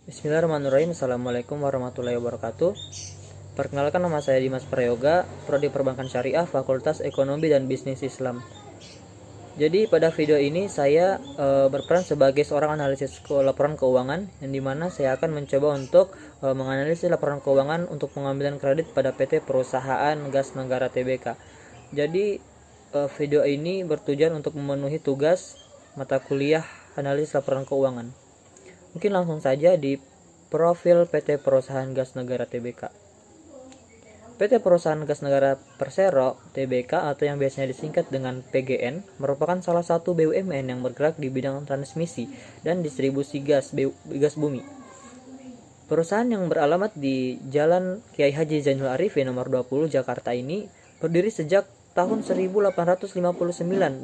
Bismillahirrahmanirrahim. Assalamualaikum warahmatullahi wabarakatuh. Perkenalkan, nama saya Dimas Prayoga, Prodi Perbankan Syariah, Fakultas Ekonomi dan Bisnis Islam. Jadi pada video ini saya berperan sebagai seorang analisis laporan keuangan, yang dimana saya akan mencoba untuk menganalisis laporan keuangan untuk pengambilan kredit pada PT Perusahaan Gas Negara Tbk. Jadi video ini bertujuan untuk memenuhi tugas mata kuliah analisis laporan keuangan. Mungkin langsung saja di profil PT Perusahaan Gas Negara Tbk. PT Perusahaan Gas Negara Persero Tbk atau yang biasanya disingkat dengan PGN merupakan salah satu BUMN yang bergerak di bidang transmisi dan distribusi gas bumi. Perusahaan yang beralamat di Jalan Kiai Haji Zainul Arifin nomor 20 Jakarta ini berdiri sejak tahun 1859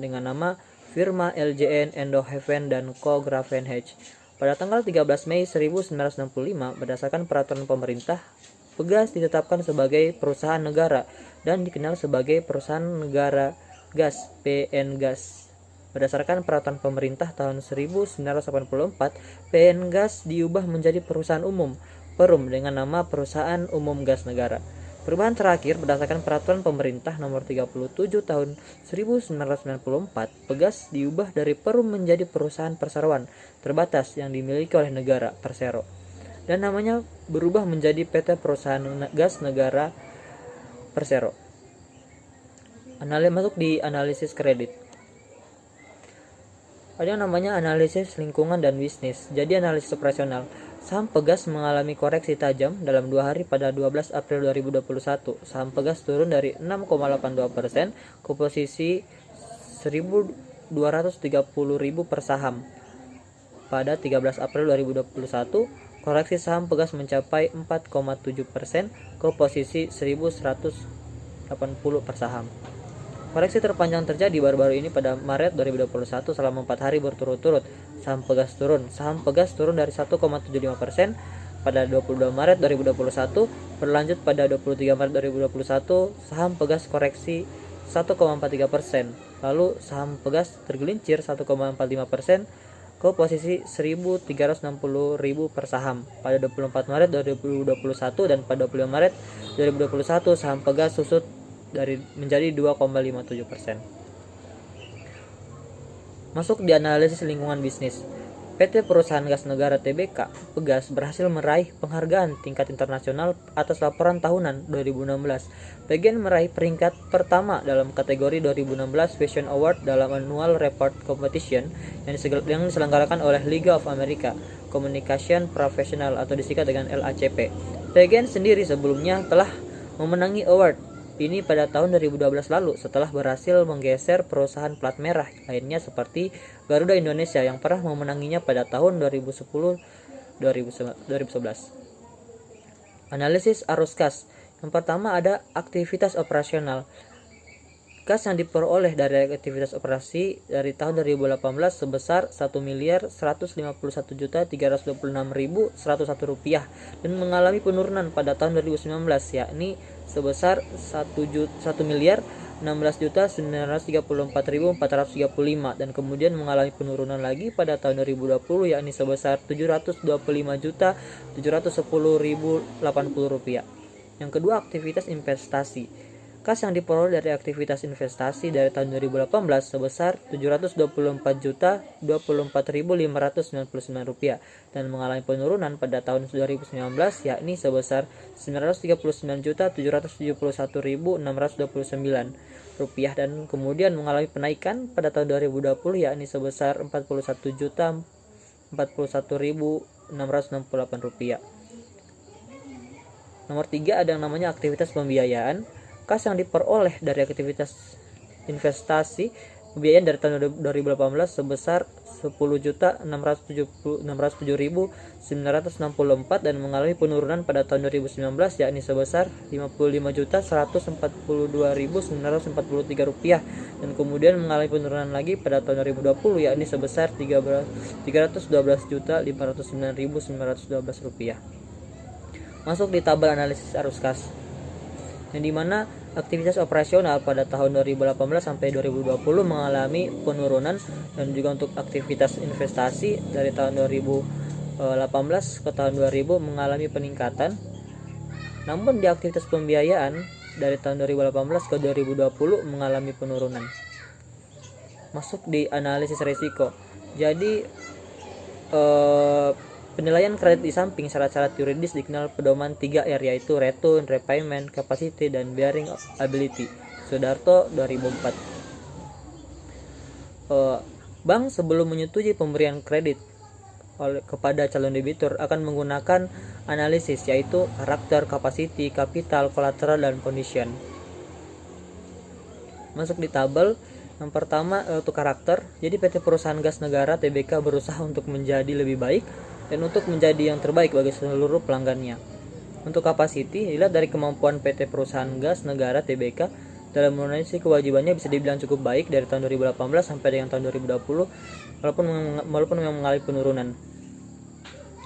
dengan nama firma LJN Endohaven dan Co. Gravenhage. Pada tanggal 13 Mei 1965, berdasarkan peraturan pemerintah, Pegas ditetapkan sebagai perusahaan negara dan dikenal sebagai perusahaan negara gas (PN Gas). Berdasarkan peraturan pemerintah tahun 1984, PN Gas diubah menjadi perusahaan umum (Perum) dengan nama Perusahaan Umum Gas Negara. Perubahan terakhir berdasarkan peraturan pemerintah nomor 37 tahun 1994, Pegas diubah dari Perum menjadi perusahaan perseroan terbatas yang dimiliki oleh negara Persero, dan namanya berubah menjadi PT Perusahaan Gas Negara Persero. Masuk di analisis kredit. Ada yang namanya analisis lingkungan dan bisnis. Jadi analisis operasional. Saham Pegas mengalami koreksi tajam dalam 2 hari pada 12 April 2021. Saham Pegas turun dari 6,82% ke posisi 1.230.000 per saham. Pada 13 April 2021, koreksi saham Pegas mencapai 4,7% ke posisi 1.180 per saham. Koreksi terpanjang terjadi baru-baru ini pada Maret 2021 selama 4 hari berturut-turut. Saham Pegas turun. Saham Pegas turun dari 1,75% pada 22 Maret 2021, berlanjut pada 23 Maret 2021 saham Pegas koreksi 1,43%. Lalu saham Pegas tergelincir 1,45% ke posisi 1.360.000 per saham pada 24 Maret 2021, dan pada 25 Maret 2021 saham Pegas susut menjadi 2,57%. Masuk di analisis lingkungan bisnis. PT Perusahaan Gas Negara Tbk Pegas berhasil meraih penghargaan tingkat internasional atas laporan tahunan 2016. PGN meraih peringkat pertama dalam kategori 2016 Fashion Award dalam Annual Report Competition yang diselenggarakan oleh Liga of America Communication Professional atau disingkat dengan LACP. PGN sendiri sebelumnya telah memenangi award ini pada tahun 2012 lalu setelah berhasil menggeser perusahaan plat merah lainnya seperti Garuda Indonesia yang pernah memenanginya pada tahun 2010-2011. Analisis arus kas. Yang pertama ada aktivitas operasional. Kas yang diperoleh dari aktivitas operasi dari tahun 2018 sebesar Rp1.151.326.101 dan mengalami penurunan pada tahun 2019, yakni sebesar Rp1.016.934.435 dan kemudian mengalami penurunan lagi pada tahun 2020, yakni sebesar Rp725.710.080. Yang kedua, aktivitas investasi. Kas yang diperoleh dari aktivitas investasi dari tahun 2018 sebesar Rp724.024.599 dan mengalami penurunan pada tahun 2019, yakni sebesar Rp939.771.629 dan kemudian mengalami penaikan pada tahun 2020, yakni sebesar Rp41.041.668. Nomor 3 ada yang namanya aktivitas pembiayaan. Kas yang diperoleh dari aktivitas investasi pembiayaan dari tahun 2018 sebesar Rp10.607.964 dan mengalami penurunan pada tahun 2019, yakni sebesar Rp55.142.943 dan kemudian mengalami penurunan lagi pada tahun 2020, yakni sebesar Rp312.509.912. Masuk di tabel analisis arus kas, yang dimana aktivitas operasional pada tahun 2018 sampai 2020 mengalami penurunan, dan juga untuk aktivitas investasi dari tahun 2018 ke tahun 2000 mengalami peningkatan. Namun di aktivitas pembiayaan dari tahun 2018 ke 2020 mengalami penurunan. Masuk di analisis risiko. Jadi penilaian kredit di samping syarat-syarat yuridis dikenal pedoman 3R, yaitu return, repayment, capacity, dan bearing ability. Sudarto 2004. Bank sebelum menyetujui pemberian kredit kepada calon debitur akan menggunakan analisis, yaitu karakter, capacity, kapital, kolateral, dan condition. Masuk di tabel. Yang pertama untuk karakter. Jadi PT Perusahaan Gas Negara Tbk berusaha untuk menjadi lebih baik dan untuk menjadi yang terbaik bagi seluruh pelanggannya. Untuk capacity, dilihat dari kemampuan PT Perusahaan Gas Negara Tbk dalam menunaikan kewajibannya bisa dibilang cukup baik dari tahun 2018 sampai dengan tahun 2020 walaupun memang mengalami penurunan.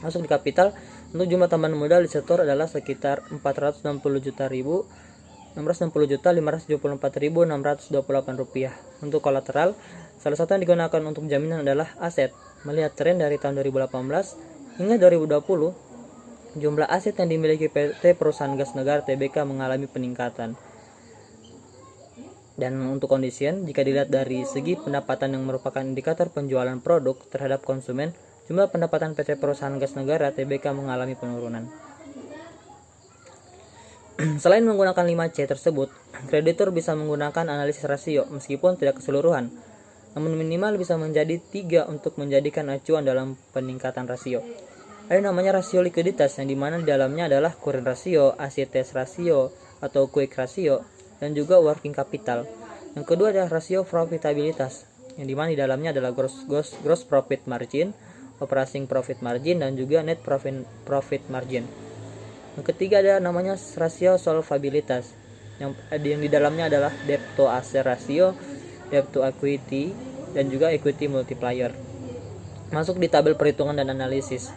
Masuk di kapital. Untuk jumlah tambahan modal di sektor adalah sekitar 460.574.628 rupiah. Untuk kolateral, salah satu yang digunakan untuk jaminan adalah aset. Melihat tren dari tahun 2018 hingga 2020, jumlah aset yang dimiliki PT Perusahaan Gas Negara Tbk mengalami peningkatan. Dan untuk condition, jika dilihat dari segi pendapatan yang merupakan indikator penjualan produk terhadap konsumen, jumlah pendapatan PT Perusahaan Gas Negara Tbk mengalami penurunan. Selain menggunakan 5C tersebut, kreditur bisa menggunakan analisis rasio meskipun tidak keseluruhan, namun minimal bisa menjadi 3 untuk menjadikan acuan dalam peningkatan rasio. Ada namanya rasio likuiditas, yang dimana di dalamnya adalah current ratio, ACTS ratio atau quick ratio, dan juga working capital. Yang kedua adalah rasio profitabilitas, yang dimana di dalamnya adalah gross profit margin, operating profit margin, dan juga net profit margin. Yang ketiga ada namanya rasio solvabilitas, yang di dalamnya adalah debt to asset ratio, debt to equity, dan juga equity multiplier. Masuk di tabel perhitungan dan analisis.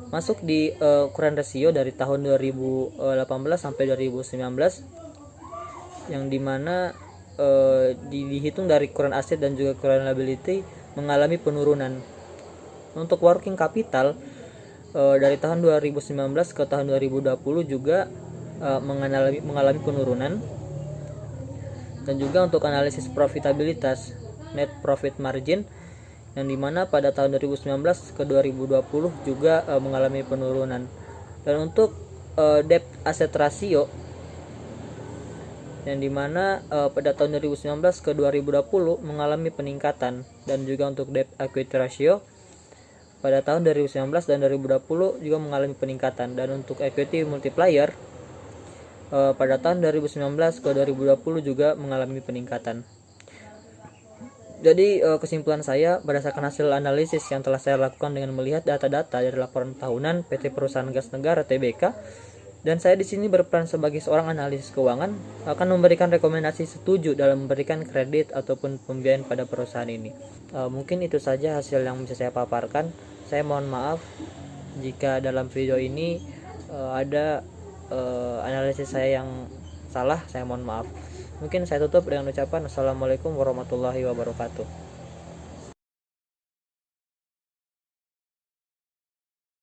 Masuk di current ratio dari tahun 2018 sampai 2019, yang dimana dihitung dari current asset dan juga current liability mengalami penurunan. Untuk working capital dari tahun 2019 ke tahun 2020 juga mengalami penurunan. Dan juga untuk analisis profitabilitas, net profit margin, yang dimana pada tahun 2019 ke 2020 juga mengalami penurunan. Dan untuk debt asset ratio, yang dimana pada tahun 2019 ke 2020 mengalami peningkatan. Dan juga untuk debt equity ratio pada tahun 2019 dan 2020 juga mengalami peningkatan. Dan untuk equity multiplier pada tahun 2019 ke 2020 juga mengalami peningkatan. Jadi kesimpulan saya berdasarkan hasil analisis yang telah saya lakukan dengan melihat data-data dari laporan tahunan PT Perusahaan Gas Negara Tbk, dan saya di sini berperan sebagai seorang analis keuangan, akan memberikan rekomendasi setuju dalam memberikan kredit ataupun pembiayaan pada perusahaan ini. Mungkin itu saja hasil yang bisa saya paparkan. Saya mohon maaf jika dalam video ini ada analisis saya yang salah. Saya mohon maaf. Mungkin saya tutup dengan ucapan Assalamualaikum warahmatullahi wabarakatuh.